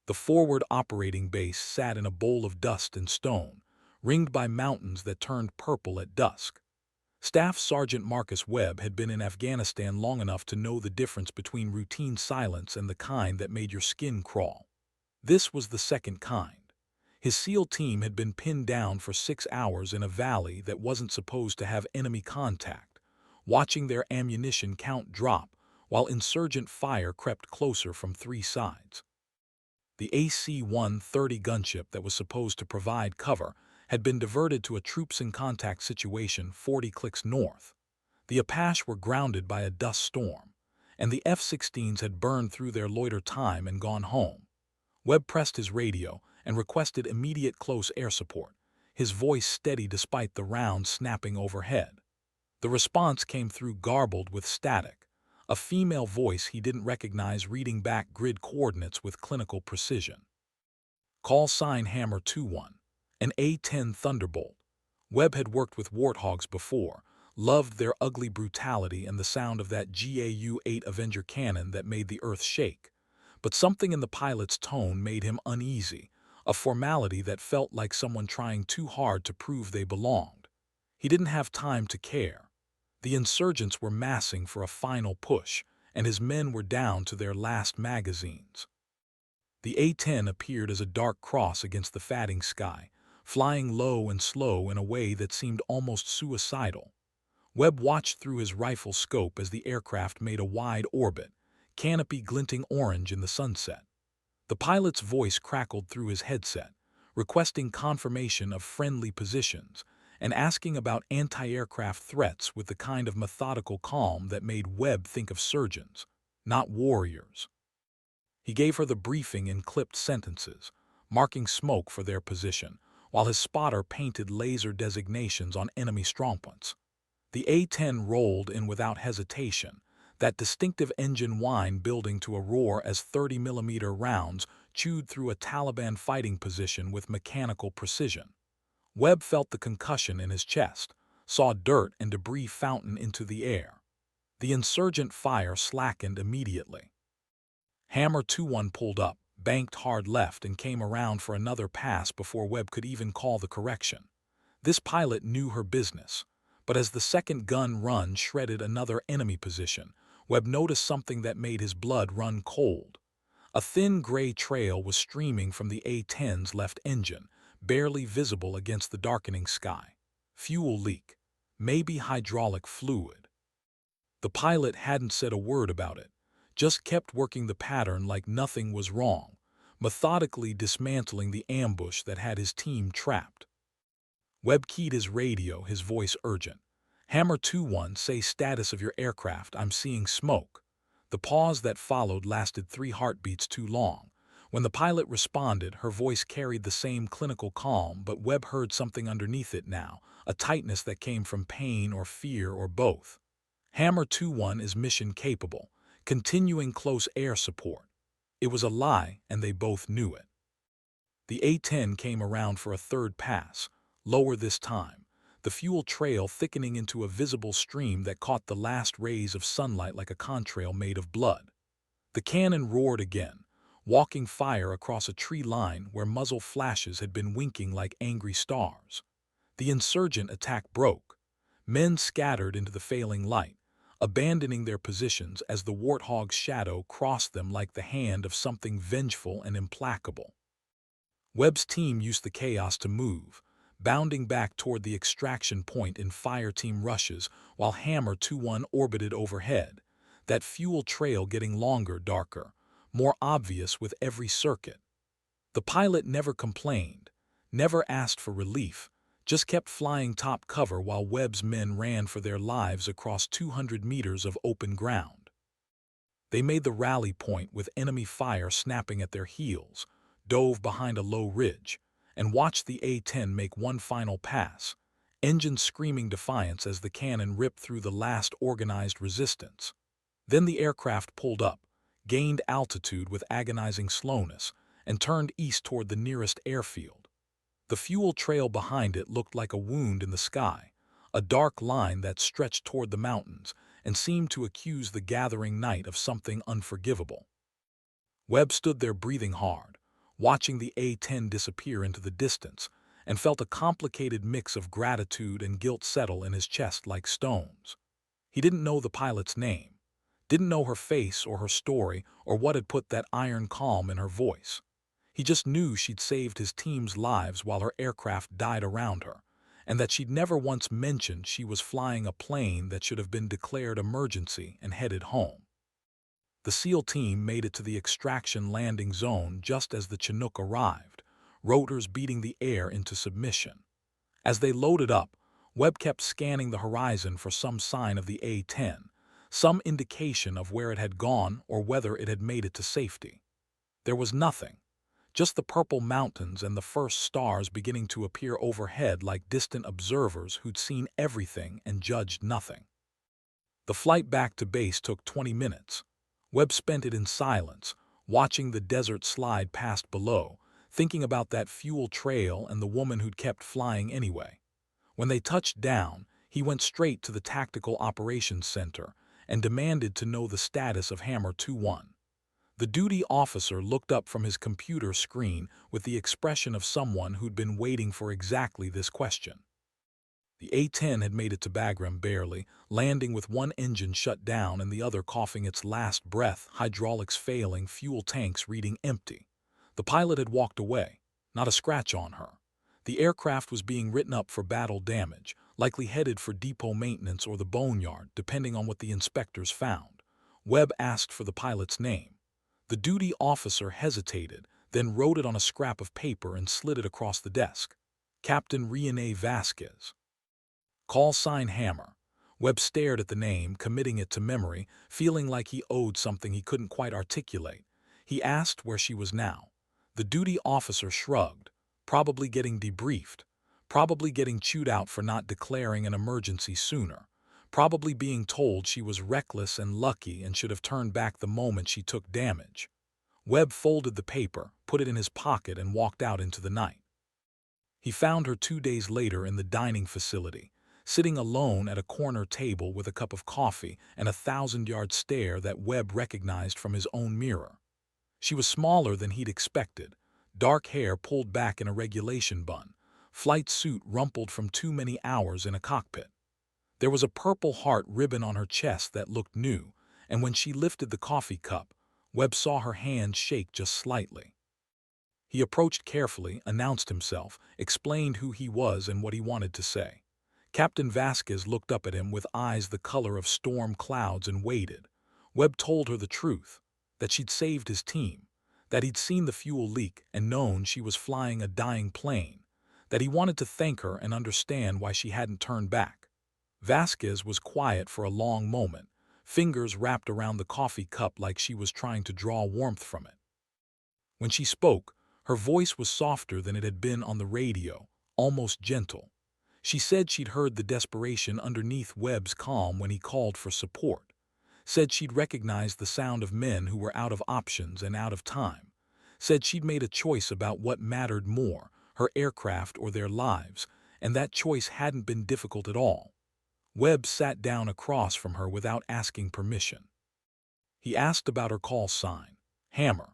The forward operating base sat in a bowl of dust and stone, ringed by mountains that turned purple at dusk. Staff Sergeant Marcus Webb had been in Afghanistan long enough to know the difference between routine silence and the kind that made your skin crawl. This was the second kind. His SEAL team had been pinned down for 6 hours in a valley that wasn't supposed to have enemy contact, watching their ammunition count drop while insurgent fire crept closer from three sides. The AC-130 gunship that was supposed to provide cover had been diverted to a troops-in-contact situation 40 clicks north. The Apache were grounded by a dust storm, and the F-16s had burned through their loiter time and gone home. Webb pressed his radio and requested immediate close air support, his voice steady despite the rounds snapping overhead. The response came through garbled with static, a female voice he didn't recognize reading back grid coordinates with clinical precision. Call sign Hammer 21, an A-10 Thunderbolt. Webb had worked with warthogs before, loved their ugly brutality and the sound of that GAU-8 Avenger cannon that made the earth shake. But something in the pilot's tone made him uneasy, a formality that felt like someone trying too hard to prove they belonged. He didn't have time to care. The insurgents were massing for a final push, and his men were down to their last magazines. The A-10 appeared as a dark cross against the fatting sky, flying low and slow in a way that seemed almost suicidal. Webb watched through his rifle scope as the aircraft made a wide orbit, canopy glinting orange in the sunset. The pilot's voice crackled through his headset, requesting confirmation of friendly positions and asking about anti-aircraft threats with the kind of methodical calm that made Webb think of surgeons, not warriors. He gave her the briefing in clipped sentences, marking smoke for their position, while his spotter painted laser designations on enemy strongpoints. The A-10 rolled in without hesitation, that distinctive engine whine building to a roar as 30mm rounds chewed through a Taliban fighting position with mechanical precision. Webb felt the concussion in his chest, saw dirt and debris fountain into the air. The insurgent fire slackened immediately. Hammer 21 pulled up, banked hard left and came around for another pass before Webb could even call the correction. This pilot knew her business, but as the second gun run shredded another enemy position, Webb noticed something that made his blood run cold. A thin gray trail was streaming from the A-10's left engine, barely visible against the darkening sky. Fuel leak. Maybe hydraulic fluid. The pilot hadn't said a word about it, just kept working the pattern like nothing was wrong, methodically dismantling the ambush that had his team trapped. Webb keyed his radio, his voice urgent. Hammer 21, say status of your aircraft, I'm seeing smoke. The pause that followed lasted 3 heartbeats too long. When the pilot responded, her voice carried the same clinical calm, but Webb heard something underneath it now, a tightness that came from pain or fear or both. Hammer 21 is mission capable, continuing close air support. It was a lie, and they both knew it. The A-10 came around for a third pass, lower this time, the fuel trail thickening into a visible stream that caught the last rays of sunlight like a contrail made of blood. The cannon roared again, walking fire across a tree line where muzzle flashes had been winking like angry stars. The insurgent attack broke. Men scattered into the failing light, abandoning their positions as the warthog's shadow crossed them like the hand of something vengeful and implacable. Webb's team used the chaos to move, bounding back toward the extraction point in fire team rushes while Hammer 21 orbited overhead, that fuel trail getting longer, darker, more obvious with every circuit. The pilot never complained, never asked for relief, just kept flying top cover while Webb's men ran for their lives across 200 meters of open ground. They made the rally point with enemy fire snapping at their heels, dove behind a low ridge, and watched the A-10 make one final pass, engines screaming defiance as the cannon ripped through the last organized resistance. Then the aircraft pulled up, gained altitude with agonizing slowness, and turned east toward the nearest airfield. The fuel trail behind it looked like a wound in the sky, a dark line that stretched toward the mountains and seemed to accuse the gathering night of something unforgivable. Webb stood there breathing hard, watching the A-10 disappear into the distance, and felt a complicated mix of gratitude and guilt settle in his chest like stones. He didn't know the pilot's name, didn't know her face or her story or what had put that iron calm in her voice. He just knew she'd saved his team's lives while her aircraft died around her, and that she'd never once mentioned she was flying a plane that should have been declared emergency and headed home. The SEAL team made it to the extraction landing zone just as the Chinook arrived, rotors beating the air into submission. As they loaded up, Webb kept scanning the horizon for some sign of the A-10, some indication of where it had gone or whether it had made it to safety. There was nothing, just the purple mountains and the first stars beginning to appear overhead like distant observers who'd seen everything and judged nothing. The flight back to base took 20 minutes. Webb spent it in silence, watching the desert slide past below, thinking about that fuel trail and the woman who'd kept flying anyway. When they touched down, he went straight to the Tactical Operations Center and demanded to know the status of Hammer 2-1. The duty officer looked up from his computer screen with the expression of someone who'd been waiting for exactly this question. The A-10 had made it to Bagram barely, landing with one engine shut down and the other coughing its last breath, hydraulics failing, fuel tanks reading empty. The pilot had walked away, not a scratch on her. The aircraft was being written up for battle damage, likely headed for depot maintenance or the boneyard, depending on what the inspectors found. Webb asked for the pilot's name. The duty officer hesitated, then wrote it on a scrap of paper and slid it across the desk. Captain René Vasquez. Call sign Hammer. Webb stared at the name, committing it to memory, feeling like he owed something he couldn't quite articulate. He asked where she was now. The duty officer shrugged, probably getting debriefed, probably getting chewed out for not declaring an emergency sooner, probably being told she was reckless and lucky and should have turned back the moment she took damage. Webb folded the paper, put it in his pocket, and walked out into the night. He found her 2 days later in the dining facility, sitting alone at a corner table with a cup of coffee and a 1,000-yard stare that Webb recognized from his own mirror. She was smaller than he'd expected, dark hair pulled back in a regulation bun, flight suit rumpled from too many hours in a cockpit. There was a Purple Heart ribbon on her chest that looked new, and when she lifted the coffee cup, Webb saw her hand shake just slightly. He approached carefully, announced himself, explained who he was and what he wanted to say. Captain Vasquez looked up at him with eyes the color of storm clouds and waited. Webb told her the truth, that she'd saved his team, that he'd seen the fuel leak and known she was flying a dying plane, that he wanted to thank her and understand why she hadn't turned back. Vasquez was quiet for a long moment, fingers wrapped around the coffee cup like she was trying to draw warmth from it. When she spoke, her voice was softer than it had been on the radio, almost gentle. She said she'd heard the desperation underneath Webb's calm when he called for support. Said she'd recognized the sound of men who were out of options and out of time. Said she'd made a choice about what mattered more, her aircraft or their lives, and that choice hadn't been difficult at all. Webb sat down across from her without asking permission. He asked about her call sign, Hammer.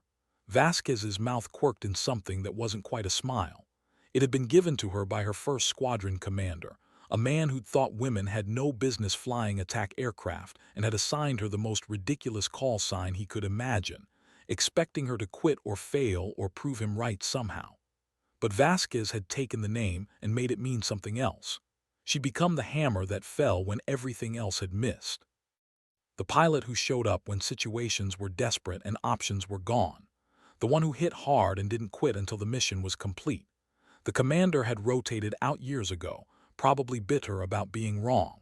Vasquez's mouth quirked in something that wasn't quite a smile. It had been given to her by her first squadron commander, a man who'd thought women had no business flying attack aircraft and had assigned her the most ridiculous call sign he could imagine, expecting her to quit or fail or prove him right somehow. But Vasquez had taken the name and made it mean something else. She'd become the hammer that fell when everything else had missed. The pilot who showed up when situations were desperate and options were gone. The one who hit hard and didn't quit until the mission was complete. The commander had rotated out years ago, probably bitter about being wrong.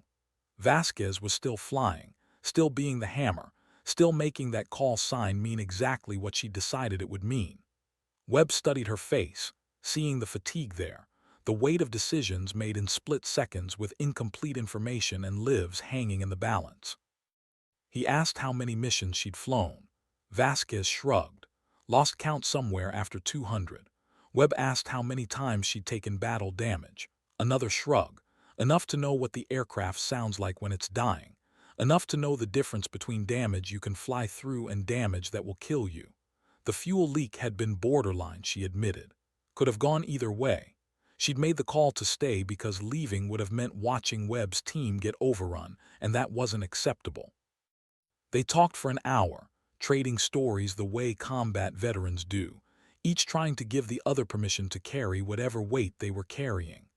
Vasquez was still flying, still being the hammer, still making that call sign mean exactly what she decided it would mean. Webb studied her face, seeing the fatigue there, the weight of decisions made in split seconds with incomplete information and lives hanging in the balance. He asked how many missions she'd flown. Vasquez shrugged, lost count somewhere after 200. Webb asked how many times she'd taken battle damage. Another shrug, enough to know what the aircraft sounds like when it's dying, enough to know the difference between damage you can fly through and damage that will kill you. The fuel leak had been borderline, she admitted. Could have gone either way. She'd made the call to stay because leaving would have meant watching Webb's team get overrun, and that wasn't acceptable. They talked for an hour, trading stories the way combat veterans do, each trying to give the other permission to carry whatever weight they were carrying.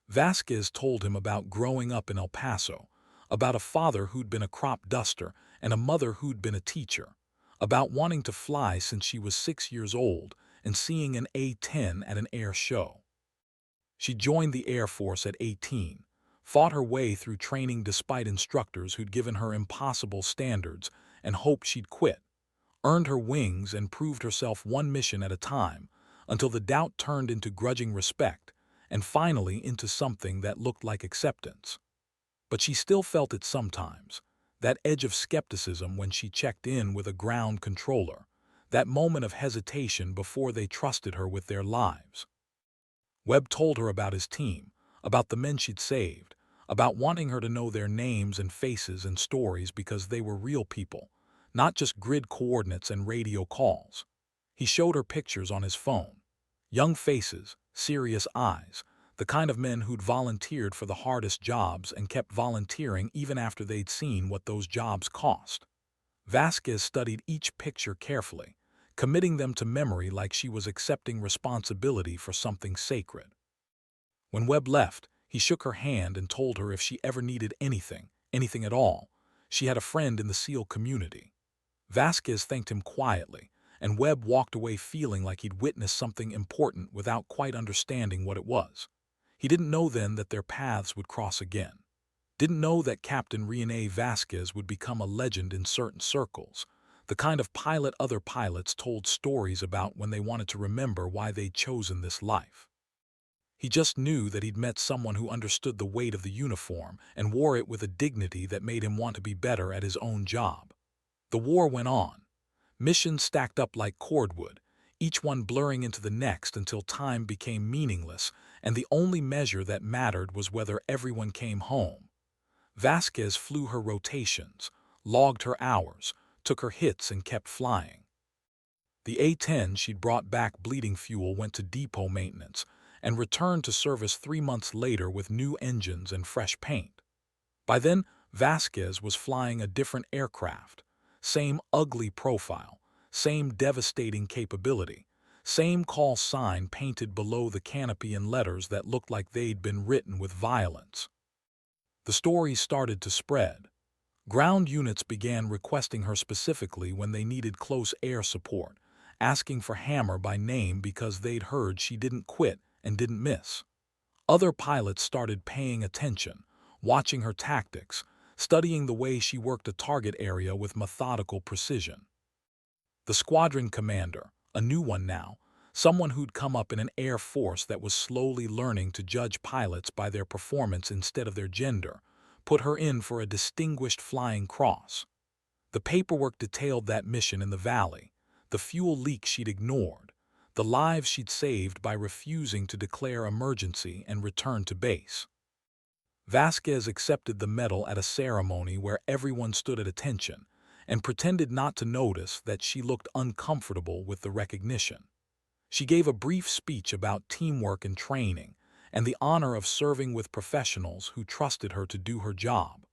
Vasquez told him about growing up in El Paso, about a father who'd been a crop duster and a mother who'd been a teacher, about wanting to fly since she was 6 years old and seeing an A-10 at an air show. She joined the Air Force at 18, fought her way through training despite instructors who'd given her impossible standards and hoped she'd quit, earned her wings and proved herself one mission at a time until the doubt turned into grudging respect and finally into something that looked like acceptance. But she still felt it sometimes, that edge of skepticism when she checked in with a ground controller, that moment of hesitation before they trusted her with their lives. Webb told her about his team, about the men she'd saved, about wanting her to know their names and faces and stories because they were real people, not just grid coordinates and radio calls. He showed her pictures on his phone. Young faces, serious eyes, the kind of men who'd volunteered for the hardest jobs and kept volunteering even after they'd seen what those jobs cost. Vasquez studied each picture carefully, committing them to memory like she was accepting responsibility for something sacred. When Webb left, he shook her hand and told her if she ever needed anything, anything at all, she had a friend in the SEAL community. Vasquez thanked him quietly, and Webb walked away feeling like he'd witnessed something important without quite understanding what it was. He didn't know then that their paths would cross again. Didn't know that Captain René Vasquez would become a legend in certain circles, the kind of pilot other pilots told stories about when they wanted to remember why they'd chosen this life. He just knew that he'd met someone who understood the weight of the uniform and wore it with a dignity that made him want to be better at his own job. The war went on. Missions stacked up like cordwood, each one blurring into the next until time became meaningless, and the only measure that mattered was whether everyone came home. Vasquez flew her rotations, logged her hours, took her hits and kept flying. The A-10 she'd brought back bleeding fuel went to depot maintenance and returned to service 3 months later with new engines and fresh paint. By then, Vasquez was flying a different aircraft, same ugly profile, same devastating capability, same call sign painted below the canopy in letters that looked like they'd been written with violence. The stories started to spread. Ground units began requesting her specifically when they needed close air support, asking for Hammer by name because they'd heard she didn't quit and didn't miss. Other pilots started paying attention, watching her tactics, studying the way she worked a target area with methodical precision. The squadron commander, a new one now, someone who'd come up in an air force that was slowly learning to judge pilots by their performance instead of their gender, put her in for a distinguished flying cross. The paperwork detailed that mission in the valley, the fuel leak she'd ignored, the lives she'd saved by refusing to declare emergency and return to base. Vasquez accepted the medal at a ceremony where everyone stood at attention and pretended not to notice that she looked uncomfortable with the recognition. She gave a brief speech about teamwork and training and the honor of serving with professionals who trusted her to do her job.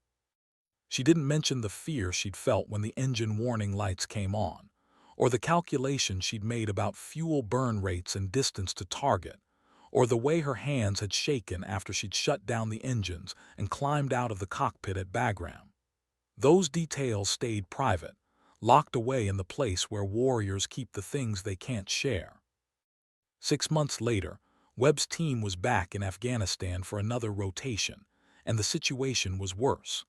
She didn't mention the fear she'd felt when the engine warning lights came on, or the calculations she'd made about fuel burn rates and distance to target, or the way her hands had shaken after she'd shut down the engines and climbed out of the cockpit at Bagram. Those details stayed private, locked away in the place where warriors keep the things they can't share. 6 months later, Webb's team was back in Afghanistan for another rotation, and the situation was worse.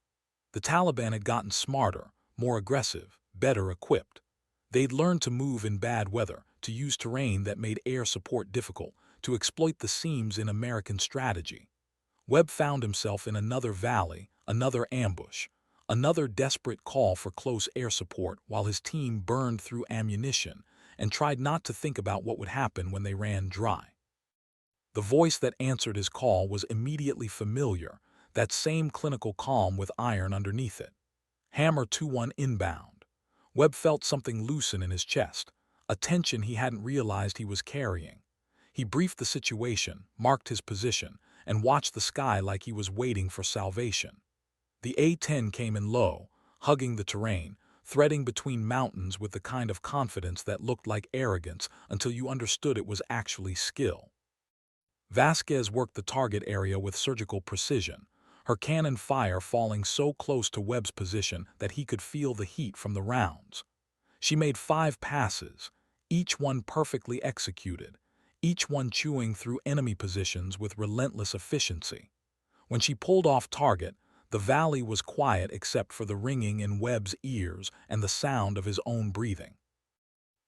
The Taliban had gotten smarter, more aggressive, better equipped. They'd learned to move in bad weather, to use terrain that made air support difficult, to exploit the seams in American strategy. Webb found himself in another valley, another ambush, another desperate call for close air support while his team burned through ammunition and tried not to think about what would happen when they ran dry. The voice that answered his call was immediately familiar, that same clinical calm with iron underneath it. Hammer 2-1 inbound. Webb felt something loosen in his chest, a tension he hadn't realized he was carrying. He briefed the situation, marked his position, and watched the sky like he was waiting for salvation. The A-10 came in low, hugging the terrain, threading between mountains with the kind of confidence that looked like arrogance until you understood it was actually skill. Vasquez worked the target area with surgical precision, her cannon fire falling so close to Webb's position that he could feel the heat from the rounds. She made 5 passes, each one perfectly executed, each one chewing through enemy positions with relentless efficiency. When she pulled off target, the valley was quiet except for the ringing in Webb's ears and the sound of his own breathing.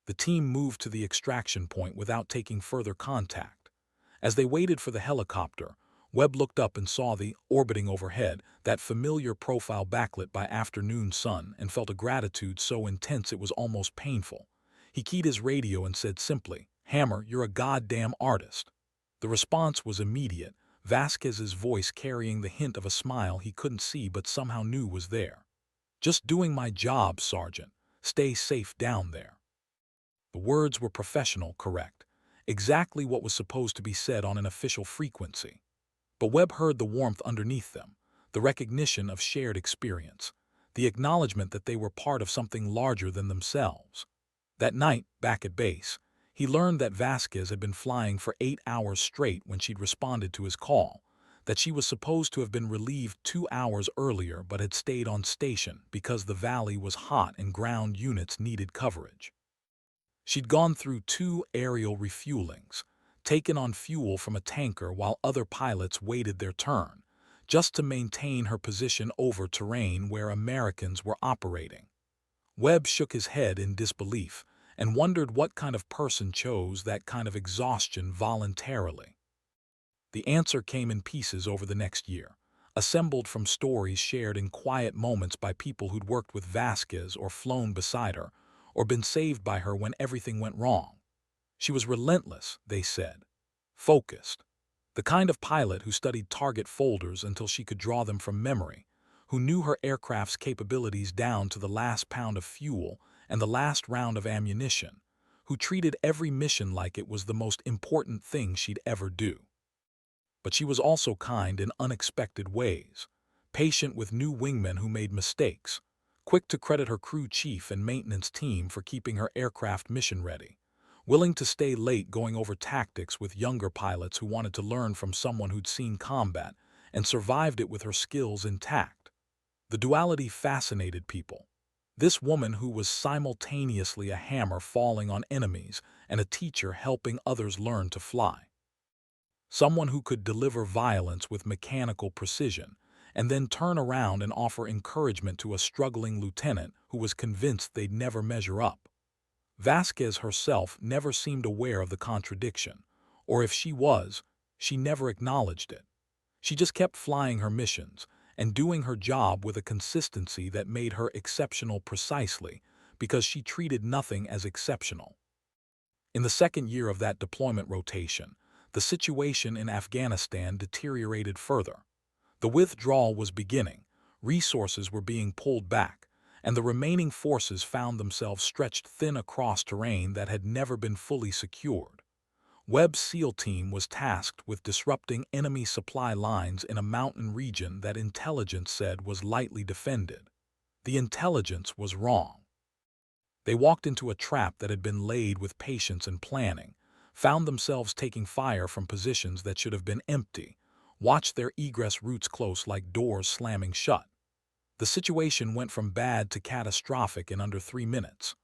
The team moved to the extraction point without taking further contact. As they waited for the helicopter, Webb looked up and saw the orbiting overhead, that familiar profile backlit by afternoon sun, and felt a gratitude so intense it was almost painful. He keyed his radio and said simply, "Hammer, you're a goddamn artist." The response was immediate, Vasquez's voice carrying the hint of a smile he couldn't see but somehow knew was there. "Just doing my job, Sergeant. Stay safe down there." The words were professional, correct, exactly what was supposed to be said on an official frequency. But Webb heard the warmth underneath them, the recognition of shared experience, the acknowledgement that they were part of something larger than themselves. That night, back at base, he learned that Vasquez had been flying for 8 hours straight when she'd responded to his call, that she was supposed to have been relieved 2 hours earlier but had stayed on station because the valley was hot and ground units needed coverage. She'd gone through 2 aerial refuelings, taken on fuel from a tanker while other pilots waited their turn, just to maintain her position over terrain where Americans were operating. Webb shook his head in disbelief and wondered what kind of person chose that kind of exhaustion voluntarily. The answer came in pieces over the next year, assembled from stories shared in quiet moments by people who'd worked with Vasquez or flown beside her, or been saved by her when everything went wrong. She was relentless, they said. Focused. The kind of pilot who studied target folders until she could draw them from memory, who knew her aircraft's capabilities down to the last pound of fuel and the last round of ammunition, who treated every mission like it was the most important thing she'd ever do. But she was also kind in unexpected ways, patient with new wingmen who made mistakes, quick to credit her crew chief and maintenance team for keeping her aircraft mission ready, willing to stay late going over tactics with younger pilots who wanted to learn from someone who'd seen combat and survived it with her skills intact. The duality fascinated people. This woman who was simultaneously a hammer falling on enemies and a teacher helping others learn to fly. Someone who could deliver violence with mechanical precision and then turn around and offer encouragement to a struggling lieutenant who was convinced they'd never measure up. Vasquez herself never seemed aware of the contradiction, or if she was, she never acknowledged it. She just kept flying her missions and doing her job with a consistency that made her exceptional precisely because she treated nothing as exceptional. In the second year of that deployment rotation, the situation in Afghanistan deteriorated further. The withdrawal was beginning, resources were being pulled back, and the remaining forces found themselves stretched thin across terrain that had never been fully secured. Webb's SEAL team was tasked with disrupting enemy supply lines in a mountain region that intelligence said was lightly defended. The intelligence was wrong. They walked into a trap that had been laid with patience and planning, found themselves taking fire from positions that should have been empty, watched their egress routes close like doors slamming shut. The situation went from bad to catastrophic in under 3 minutes.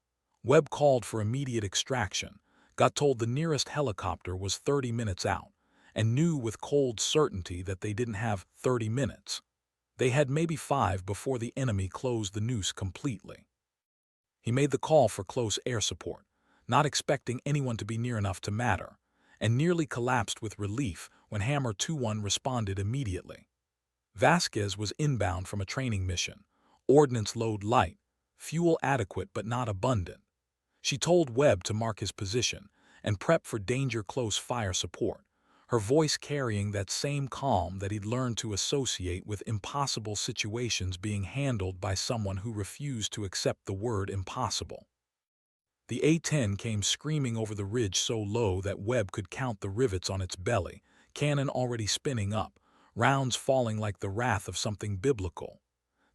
Webb called for immediate extraction, got told the nearest helicopter was 30 minutes out, and knew with cold certainty that they didn't have 30 minutes. They had maybe 5 before the enemy closed the noose completely. He made the call for close air support, not expecting anyone to be near enough to matter, and nearly collapsed with relief when Hammer 2-1 responded immediately. Vasquez was inbound from a training mission, ordnance load light, fuel adequate but not abundant. She told Webb to mark his position and prep for danger close fire support, her voice carrying that same calm that he'd learned to associate with impossible situations being handled by someone who refused to accept the word impossible. The A-10 came screaming over the ridge so low that Webb could count the rivets on its belly, cannon already spinning up, rounds falling like the wrath of something biblical.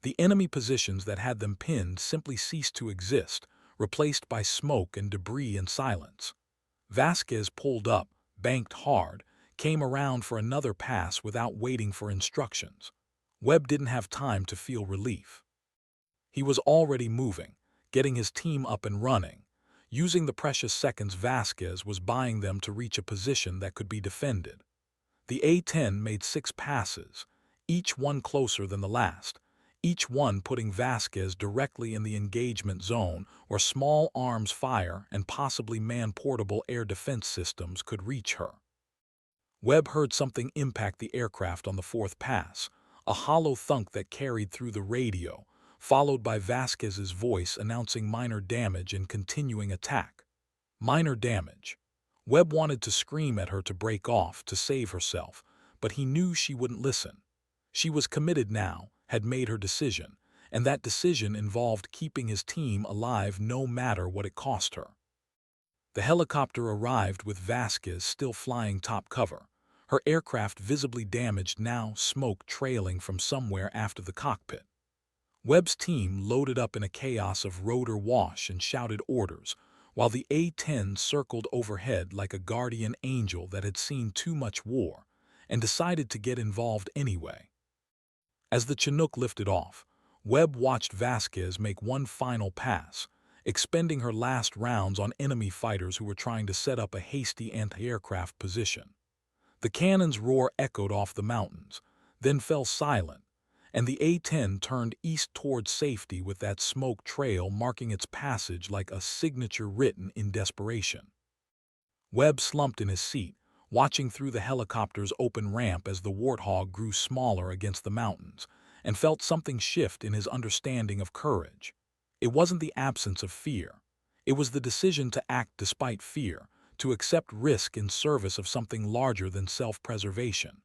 The enemy positions that had them pinned simply ceased to exist, replaced by smoke and debris and silence. Vasquez pulled up, banked hard, came around for another pass without waiting for instructions. Webb didn't have time to feel relief. He was already moving, getting his team up and running, using the precious seconds Vasquez was buying them to reach a position that could be defended. The A-10 made 6 passes, each one closer than the last, each one putting Vasquez directly in the engagement zone where small arms fire and possibly man-portable air defense systems could reach her. Webb heard something impact the aircraft on the 4th pass, a hollow thunk that carried through the radio, followed by Vasquez's voice announcing minor damage and continuing attack. Minor damage. Webb wanted to scream at her to break off, to save herself, but he knew she wouldn't listen. She was committed now, had made her decision, and that decision involved keeping his team alive no matter what it cost her. The helicopter arrived with Vasquez still flying top cover, her aircraft visibly damaged now, smoke trailing from somewhere after the cockpit. Webb's team loaded up in a chaos of rotor wash and shouted orders, while the A-10 circled overhead like a guardian angel that had seen too much war and decided to get involved anyway. As the Chinook lifted off, Webb watched Vasquez make one final pass, expending her last rounds on enemy fighters who were trying to set up a hasty anti-aircraft position. The cannon's roar echoed off the mountains, then fell silent, and the A-10 turned east toward safety with that smoke trail marking its passage like a signature written in desperation. Webb slumped in his seat, watching through the helicopter's open ramp as the Warthog grew smaller against the mountains, and felt something shift in his understanding of courage. It wasn't the absence of fear. It was the decision to act despite fear, to accept risk in service of something larger than self-preservation.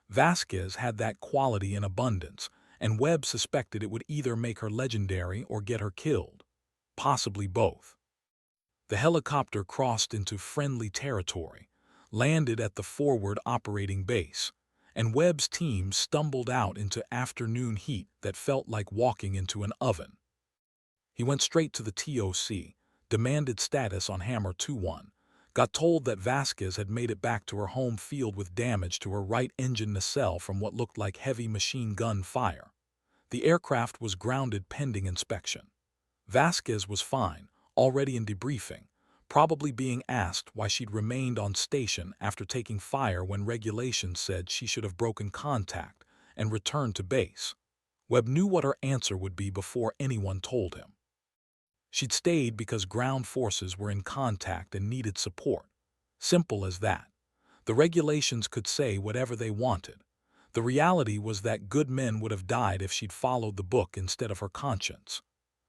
Vasquez had that quality in abundance, and Webb suspected it would either make her legendary or get her killed. Possibly both. The helicopter crossed into friendly territory, landed at the forward operating base, and Webb's team stumbled out into afternoon heat that felt like walking into an oven. He went straight to the TOC, demanded status on Hammer 2-1, got told that Vasquez had made it back to her home field with damage to her right engine nacelle from what looked like heavy machine gun fire. The aircraft was grounded pending inspection. Vasquez was fine, already in debriefing, probably being asked why she'd remained on station after taking fire when regulations said she should have broken contact and returned to base. Webb knew what her answer would be before anyone told him. She'd stayed because ground forces were in contact and needed support. Simple as that. The regulations could say whatever they wanted. The reality was that good men would have died if she'd followed the book instead of her conscience.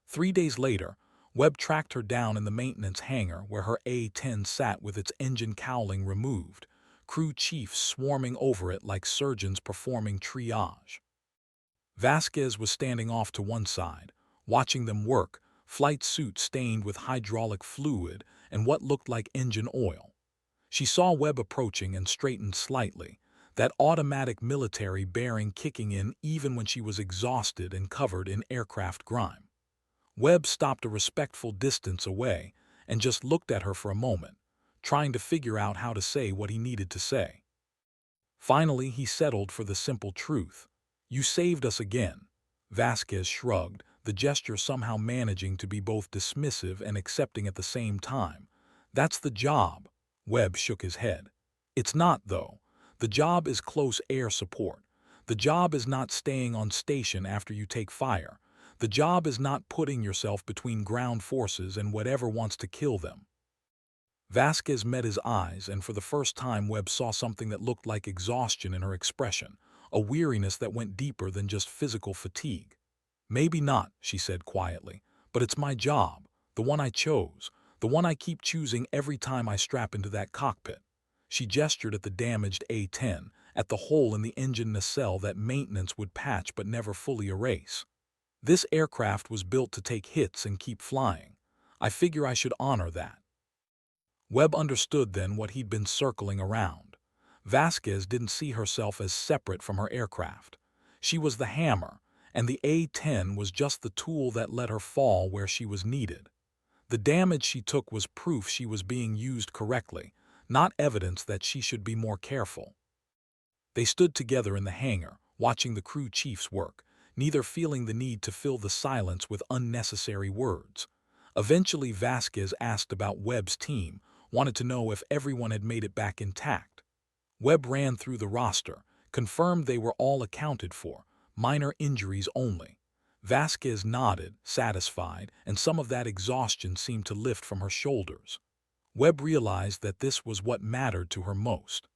3 days later, Webb tracked her down in the maintenance hangar where her A-10 sat with its engine cowling removed, crew chiefs swarming over it like surgeons performing triage. Vasquez was standing off to one side, watching them work, flight suit stained with hydraulic fluid and what looked like engine oil. She saw Webb approaching and straightened slightly, that automatic military bearing kicking in even when she was exhausted and covered in aircraft grime. Webb stopped a respectful distance away and just looked at her for a moment, trying to figure out how to say what he needed to say. Finally, he settled for the simple truth. "You saved us again." Vasquez shrugged, the gesture somehow managing to be both dismissive and accepting at the same time. "That's the job." Webb shook his head. "It's not, though. The job is close air support. The job is not staying on station after you take fire. The job is not putting yourself between ground forces and whatever wants to kill them." Vasquez met his eyes, and for the first time Webb saw something that looked like exhaustion in her expression, a weariness that went deeper than just physical fatigue. "Maybe not," she said quietly, "but it's my job, the one I chose, the one I keep choosing every time I strap into that cockpit." She gestured at the damaged A-10, at the hole in the engine nacelle that maintenance would patch but never fully erase. "This aircraft was built to take hits and keep flying. I figure I should honor that." Webb understood then what he'd been circling around. Vasquez didn't see herself as separate from her aircraft. She was the hammer, and the A-10 was just the tool that let her fall where she was needed. The damage she took was proof she was being used correctly, not evidence that she should be more careful. They stood together in the hangar, watching the crew chiefs work, neither feeling the need to fill the silence with unnecessary words. Eventually, Vasquez asked about Webb's team, wanted to know if everyone had made it back intact. Webb ran through the roster, confirmed they were all accounted for, minor injuries only. Vasquez nodded, satisfied, and some of that exhaustion seemed to lift from her shoulders. Webb realized that this was what mattered to her most.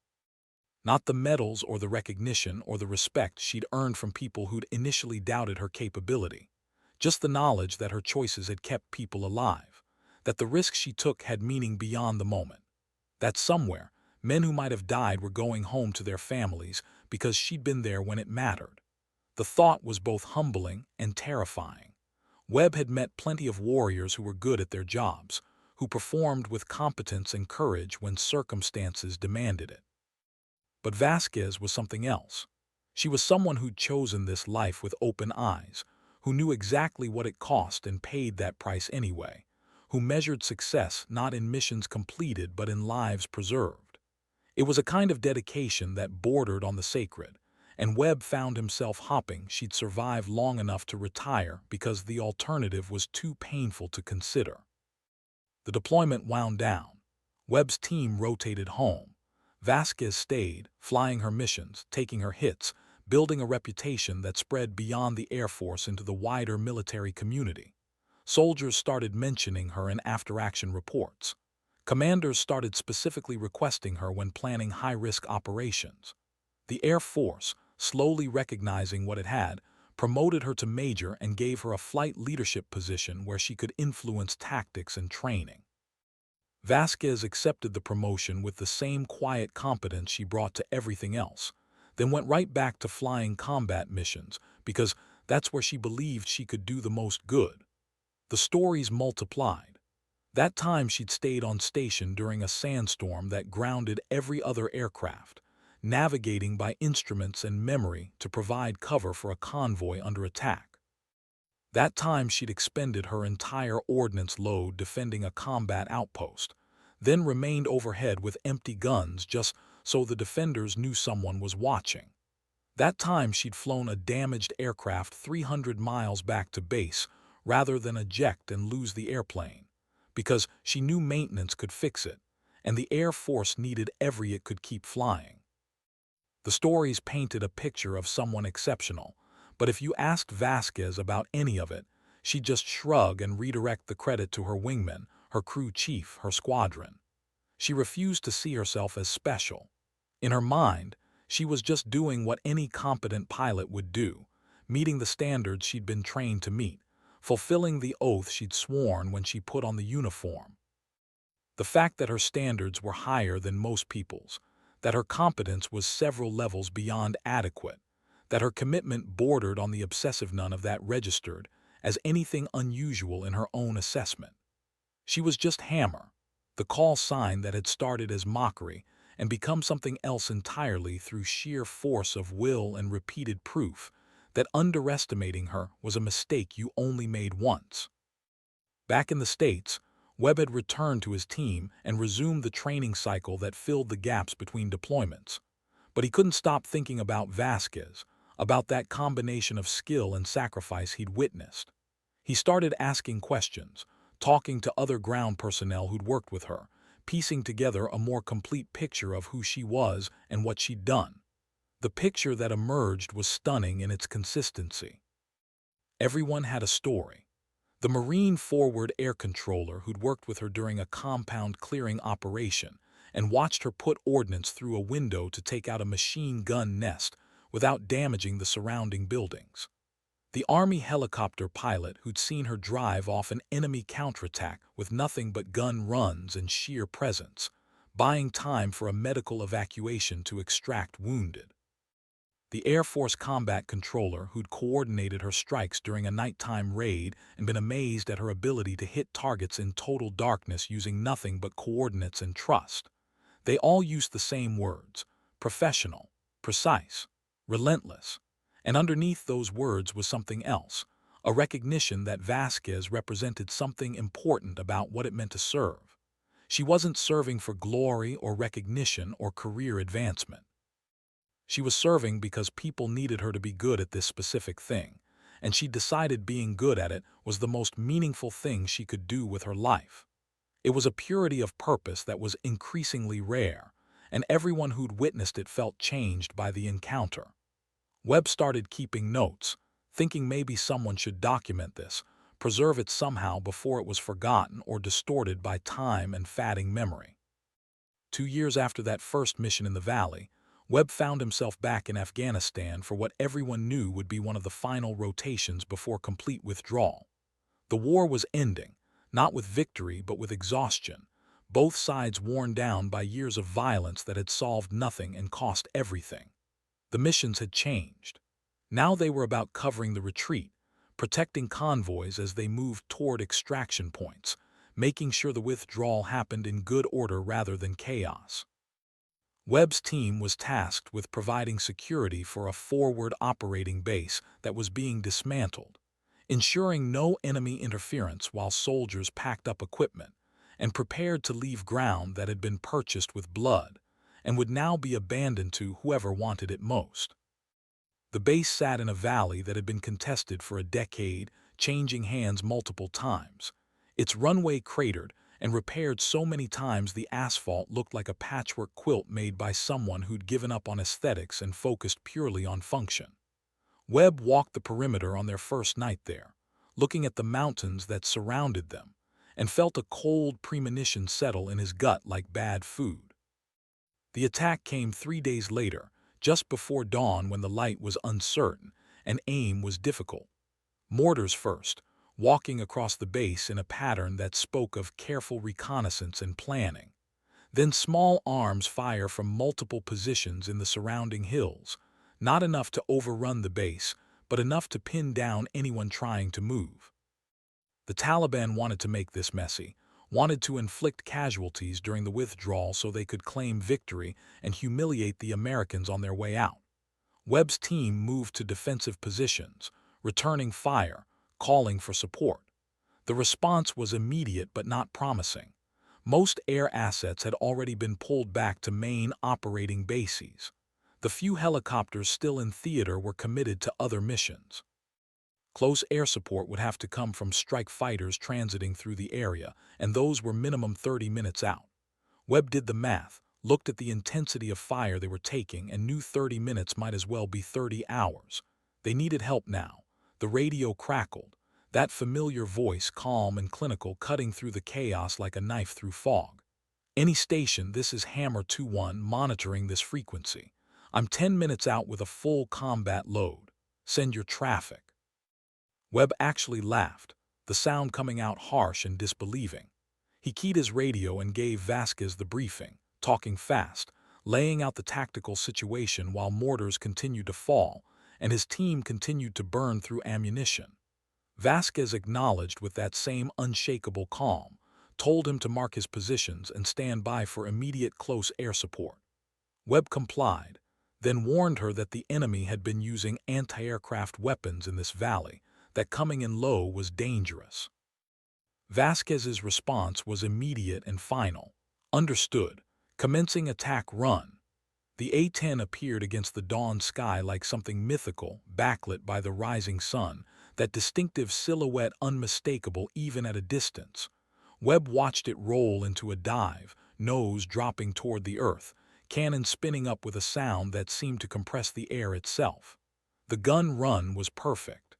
Not the medals or the recognition or the respect she'd earned from people who'd initially doubted her capability. Just the knowledge that her choices had kept people alive, that the risks she took had meaning beyond the moment, that somewhere, men who might have died were going home to their families because she'd been there when it mattered. The thought was both humbling and terrifying. Webb had met plenty of warriors who were good at their jobs, who performed with competence and courage when circumstances demanded it. But Vasquez was something else. She was someone who'd chosen this life with open eyes, who knew exactly what it cost and paid that price anyway, who measured success not in missions completed but in lives preserved. It was a kind of dedication that bordered on the sacred, and Webb found himself hoping she'd survive long enough to retire because the alternative was too painful to consider. The deployment wound down. Webb's team rotated home. Vasquez stayed, flying her missions, taking her hits, building a reputation that spread beyond the Air Force into the wider military community. Soldiers started mentioning her in after-action reports. Commanders started specifically requesting her when planning high-risk operations. The Air Force, slowly recognizing what it had, promoted her to major and gave her a flight leadership position where she could influence tactics and training. Vasquez accepted the promotion with the same quiet competence she brought to everything else, then went right back to flying combat missions because that's where she believed she could do the most good. The stories multiplied. That time she'd stayed on station during a sandstorm that grounded every other aircraft, navigating by instruments and memory to provide cover for a convoy under attack. That time she'd expended her entire ordnance load defending a combat outpost, then remained overhead with empty guns just so the defenders knew someone was watching. That time she'd flown a damaged aircraft 300 miles back to base rather than eject and lose the airplane, because she knew maintenance could fix it, and the Air Force needed every it could keep flying. The stories painted a picture of someone exceptional, but if you asked Vasquez about any of it, she'd just shrug and redirect the credit to her wingman, her crew chief, her squadron. She refused to see herself as special. In her mind, she was just doing what any competent pilot would do, meeting the standards she'd been trained to meet, fulfilling the oath she'd sworn when she put on the uniform. The fact that her standards were higher than most people's, that her competence was several levels beyond adequate, that her commitment bordered on the obsessive, none of that registered as anything unusual in her own assessment. She was just Hammer, the call sign that had started as mockery and become something else entirely through sheer force of will and repeated proof that underestimating her was a mistake you only made once. Back in the States, Webb had returned to his team and resumed the training cycle that filled the gaps between deployments. But he couldn't stop thinking about Vasquez, about that combination of skill and sacrifice he'd witnessed. He started asking questions, talking to other ground personnel who'd worked with her, piecing together a more complete picture of who she was and what she'd done. The picture that emerged was stunning in its consistency. Everyone had a story. The Marine forward air controller who'd worked with her during a compound clearing operation and watched her put ordnance through a window to take out a machine gun nest without damaging the surrounding buildings. The Army helicopter pilot who'd seen her drive off an enemy counterattack with nothing but gun runs and sheer presence, buying time for a medical evacuation to extract wounded. the Air Force combat controller who'd coordinated her strikes during a nighttime raid and been amazed at her ability to hit targets in total darkness using nothing but coordinates and trust. They all used the same words: professional, precise, relentless. And underneath those words was something else, a recognition that Vasquez represented something important about what it meant to serve. She wasn't serving for glory or recognition or career advancement. She was serving because people needed her to be good at this specific thing, and she decided being good at it was the most meaningful thing she could do with her life. It was a purity of purpose that was increasingly rare, and everyone who'd witnessed it felt changed by the encounter. Webb started keeping notes, thinking maybe someone should document this, preserve it somehow before it was forgotten or distorted by time and fading memory. 2 years after that first mission in the valley, Webb found himself back in Afghanistan for what everyone knew would be one of the final rotations before complete withdrawal. The war was ending, not with victory but with exhaustion, both sides worn down by years of violence that had solved nothing and cost everything. The missions had changed. Now they were about covering the retreat, protecting convoys as they moved toward extraction points, making sure the withdrawal happened in good order rather than chaos. Webb's team was tasked with providing security for a forward operating base that was being dismantled, ensuring no enemy interference while soldiers packed up equipment and prepared to leave ground that had been purchased with blood and would now be abandoned to whoever wanted it most. The base sat in a valley that had been contested for a decade, changing hands multiple times. Its runway cratered and repaired so many times the asphalt looked like a patchwork quilt made by someone who'd given up on aesthetics and focused purely on function. Webb walked the perimeter on their first night there, looking at the mountains that surrounded them, and felt a cold premonition settle in his gut like bad food. The attack came 3 days later, just before dawn when the light was uncertain and aim was difficult. Mortars first, walking across the base in a pattern that spoke of careful reconnaissance and planning. Then small arms fire from multiple positions in the surrounding hills, not enough to overrun the base, but enough to pin down anyone trying to move. The Taliban wanted to make this messy, wanted to inflict casualties during the withdrawal so they could claim victory and humiliate the Americans on their way out. Webb's team moved to defensive positions, returning fire, calling for support. The response was immediate but not promising. Most air assets had already been pulled back to main operating bases. The few helicopters still in theater were committed to other missions. Close air support would have to come from strike fighters transiting through the area, and those were minimum 30 minutes out. Webb did the math, looked at the intensity of fire they were taking, and knew 30 minutes might as well be 30 hours. They needed help now. The radio crackled, that familiar voice calm and clinical cutting through the chaos like a knife through fog. Any station, this is Hammer 2-1 monitoring this frequency. I'm 10 minutes out with a full combat load. Send your traffic. Webb actually laughed, the sound coming out harsh and disbelieving. He keyed his radio and gave Vasquez the briefing, talking fast, laying out the tactical situation while mortars continued to fall and his team continued to burn through ammunition. Vasquez acknowledged with that same unshakable calm, told him to mark his positions and stand by for immediate close air support. Webb complied, then warned her that the enemy had been using anti-aircraft weapons in this valley, that coming in low was dangerous. Vasquez's response was immediate and final. Understood. Commencing attack run. The A-10 appeared against the dawn sky like something mythical, backlit by the rising sun, that distinctive silhouette unmistakable even at a distance. Webb watched it roll into a dive, nose dropping toward the earth, cannon spinning up with a sound that seemed to compress the air itself. The gun run was perfect.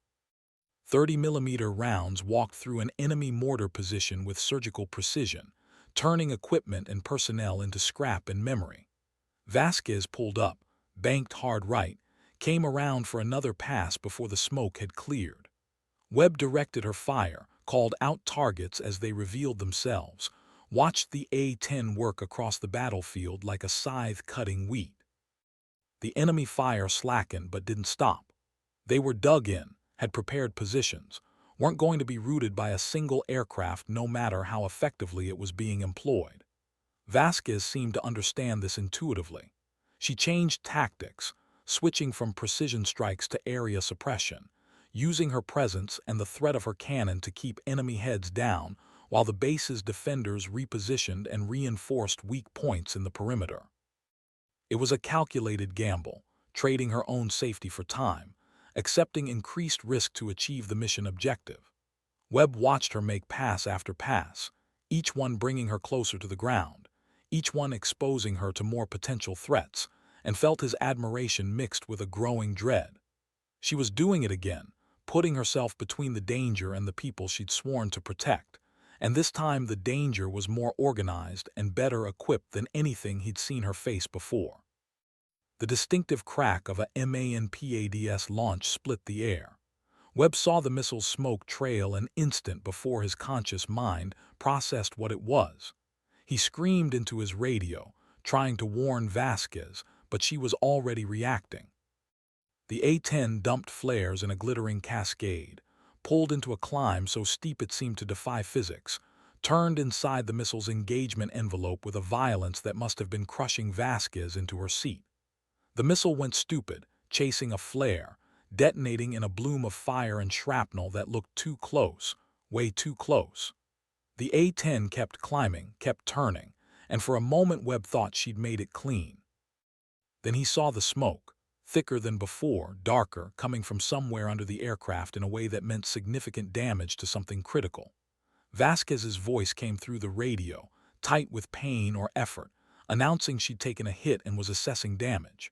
30mm rounds walked through an enemy mortar position with surgical precision, turning equipment and personnel into scrap and memory. Vasquez pulled up, banked hard right, came around for another pass before the smoke had cleared. Webb directed her fire, called out targets as they revealed themselves, watched the A-10 work across the battlefield like a scythe cutting wheat. The enemy fire slackened but didn't stop. They were dug in, had prepared positions, weren't going to be routed by a single aircraft no matter how effectively it was being employed. Vasquez seemed to understand this intuitively. She changed tactics, switching from precision strikes to area suppression, using her presence and the threat of her cannon to keep enemy heads down while the base's defenders repositioned and reinforced weak points in the perimeter. It was a calculated gamble, trading her own safety for time, accepting increased risk to achieve the mission objective. Webb watched her make pass after pass, each one bringing her closer to the ground, each one exposing her to more potential threats, and felt his admiration mixed with a growing dread. She was doing it again, putting herself between the danger and the people she'd sworn to protect, and this time the danger was more organized and better equipped than anything he'd seen her face before. The distinctive crack of a MANPADS launch split the air. Webb saw the missile's smoke trail an instant before his conscious mind processed what it was. He screamed into his radio, trying to warn Vasquez, but she was already reacting. The A-10 dumped flares in a glittering cascade, pulled into a climb so steep it seemed to defy physics, turned inside the missile's engagement envelope with a violence that must have been crushing Vasquez into her seat. The missile went stupid, chasing a flare, detonating in a bloom of fire and shrapnel that looked too close, way too close. The A-10 kept climbing, kept turning, and for a moment Webb thought she'd made it clean. Then he saw the smoke, thicker than before, darker, coming from somewhere under the aircraft in a way that meant significant damage to something critical. Vasquez's voice came through the radio, tight with pain or effort, announcing she'd taken a hit and was assessing damage.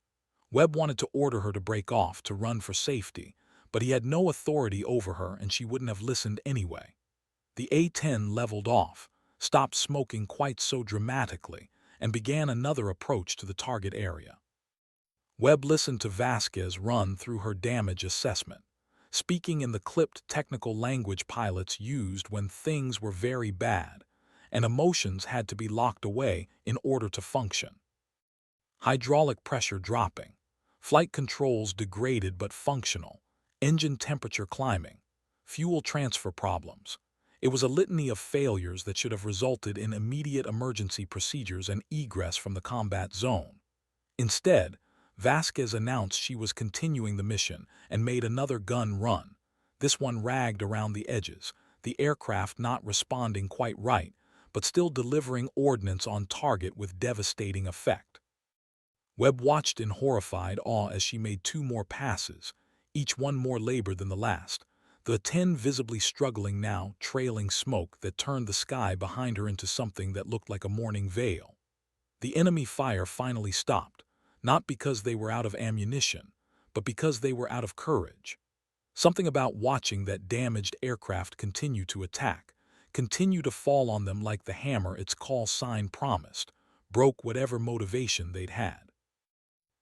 Webb wanted to order her to break off, to run for safety, but he had no authority over her and she wouldn't have listened anyway. The A-10 leveled off, stopped smoking quite so dramatically, and began another approach to the target area. Webb listened to Vasquez run through her damage assessment, speaking in the clipped technical language pilots used when things were very bad, and emotions had to be locked away in order to function. Hydraulic pressure dropping, flight controls degraded but functional, engine temperature climbing, fuel transfer problems. It was a litany of failures that should have resulted in immediate emergency procedures and egress from the combat zone. Instead, Vasquez announced she was continuing the mission and made another gun run, this one ragged around the edges, the aircraft not responding quite right, but still delivering ordnance on target with devastating effect. Webb watched in horrified awe as she made two more passes, each one more labored than the last, the A-10 visibly struggling now, trailing smoke that turned the sky behind her into something that looked like a morning veil. The enemy fire finally stopped, not because they were out of ammunition, but because they were out of courage. Something about watching that damaged aircraft continue to attack, continue to fall on them like the hammer its call sign promised, broke whatever motivation they'd had.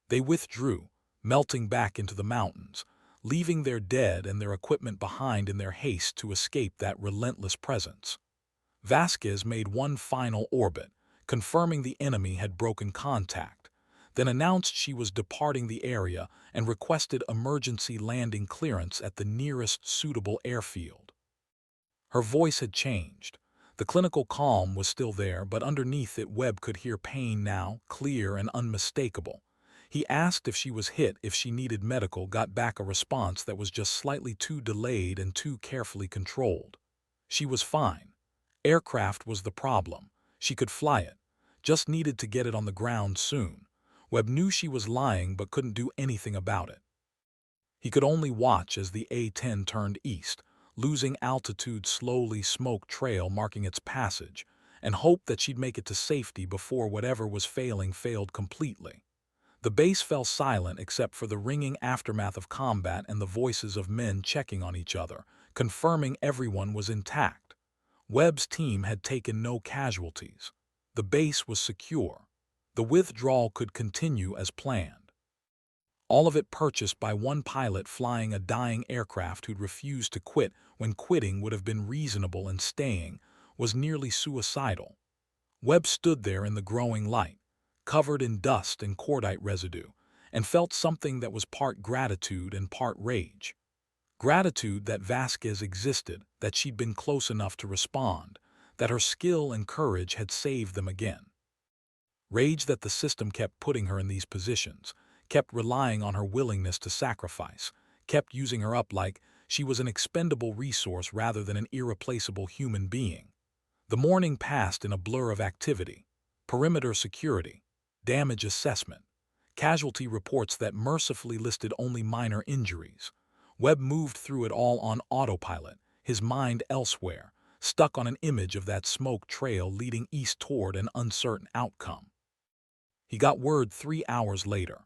They withdrew, melting back into the mountains, leaving their dead and their equipment behind in their haste to escape that relentless presence. Vasquez made one final orbit, confirming the enemy had broken contact, then announced she was departing the area and requested emergency landing clearance at the nearest suitable airfield. Her voice had changed. The clinical calm was still there, but underneath it Webb could hear pain now, clear and unmistakable. He asked if she was hit, if she needed medical, got back a response that was just slightly too delayed and too carefully controlled. She was fine. Aircraft was the problem. She could fly it. Just needed to get it on the ground soon. Webb knew she was lying but couldn't do anything about it. He could only watch as the A-10 turned east, losing altitude slowly, smoke trail marking its passage, and hope that she'd make it to safety before whatever was failing failed completely. The base fell silent except for the ringing aftermath of combat and the voices of men checking on each other, confirming everyone was intact. Webb's team had taken no casualties. The base was secure. The withdrawal could continue as planned. All of it purchased by one pilot flying a dying aircraft who'd refused to quit when quitting would have been reasonable and staying was nearly suicidal. Webb stood there in the growing light, covered in dust and cordite residue, and felt something that was part gratitude and part rage. Gratitude that Vasquez existed, that she'd been close enough to respond, that her skill and courage had saved them again. Rage that the system kept putting her in these positions, kept relying on her willingness to sacrifice, kept using her up like she was an expendable resource rather than an irreplaceable human being. The morning passed in a blur of activity: perimeter security, damage assessment, casualty reports that mercifully listed only minor injuries. Webb moved through it all on autopilot, his mind elsewhere, stuck on an image of that smoke trail leading east toward an uncertain outcome. He got word 3 hours later.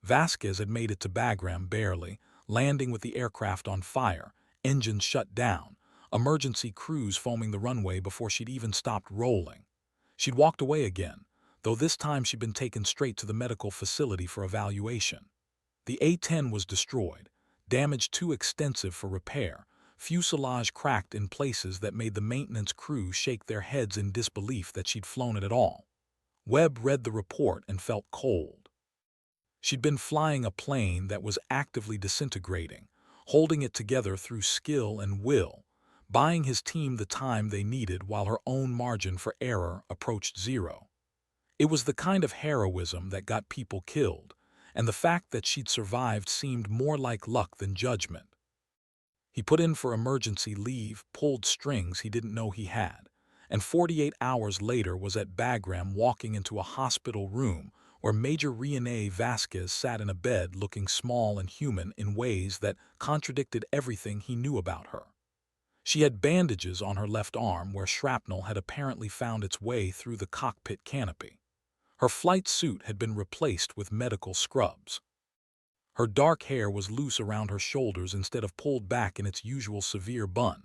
Vasquez had made it to Bagram barely, landing with the aircraft on fire, engines shut down, emergency crews foaming the runway before she'd even stopped rolling. She'd walked away again, though this time she'd been taken straight to the medical facility for evaluation. The A-10 was destroyed, damage too extensive for repair, fuselage cracked in places that made the maintenance crew shake their heads in disbelief that she'd flown it at all. Webb read the report and felt cold. She'd been flying a plane that was actively disintegrating, holding it together through skill and will, buying his team the time they needed while her own margin for error approached zero. It was the kind of heroism that got people killed, and the fact that she'd survived seemed more like luck than judgment. He put in for emergency leave, pulled strings he didn't know he had, and 48 hours later was at Bagram walking into a hospital room where Major René Vasquez sat in a bed looking small and human in ways that contradicted everything he knew about her. She had bandages on her left arm where shrapnel had apparently found its way through the cockpit canopy. Her flight suit had been replaced with medical scrubs. Her dark hair was loose around her shoulders instead of pulled back in its usual severe bun.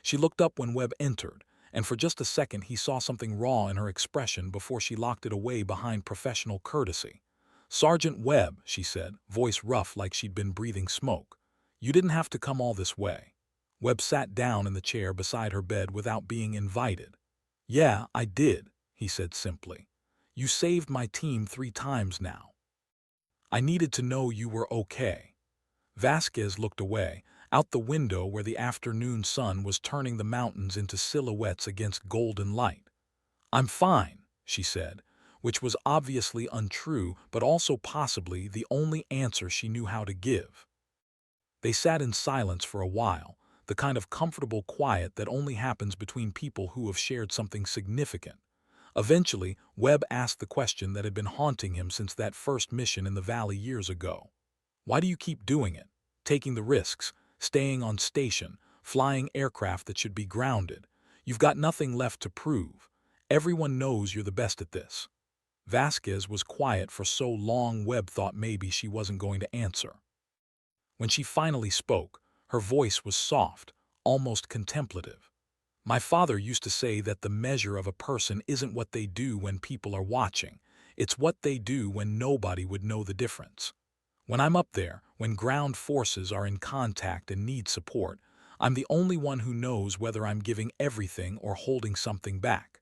She looked up when Webb entered, and for just a second he saw something raw in her expression before she locked it away behind professional courtesy. "Sergeant Webb," she said, voice rough like she'd been breathing smoke. "You didn't have to come all this way." Webb sat down in the chair beside her bed without being invited. "Yeah, I did," he said simply. "You saved my team 3 times now. I needed to know you were okay." Vasquez looked away, out the window where the afternoon sun was turning the mountains into silhouettes against golden light. "I'm fine," she said, which was obviously untrue but also possibly the only answer she knew how to give. They sat in silence for a while, the kind of comfortable quiet that only happens between people who have shared something significant. Eventually, Webb asked the question that had been haunting him since that first mission in the valley years ago. "Why do you keep doing it? Taking the risks, staying on station, flying aircraft that should be grounded. You've got nothing left to prove. Everyone knows you're the best at this." Vasquez was quiet for so long Webb thought maybe she wasn't going to answer. When she finally spoke, her voice was soft, almost contemplative. "My father used to say that the measure of a person isn't what they do when people are watching, it's what they do when nobody would know the difference. When I'm up there, when ground forces are in contact and need support, I'm the only one who knows whether I'm giving everything or holding something back.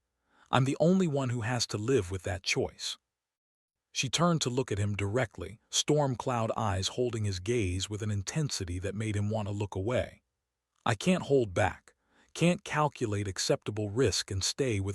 I'm the only one who has to live with that choice." She turned to look at him directly, storm cloud eyes holding his gaze with an intensity that made him want to look away. "I can't hold back, can't calculate acceptable risk and stay with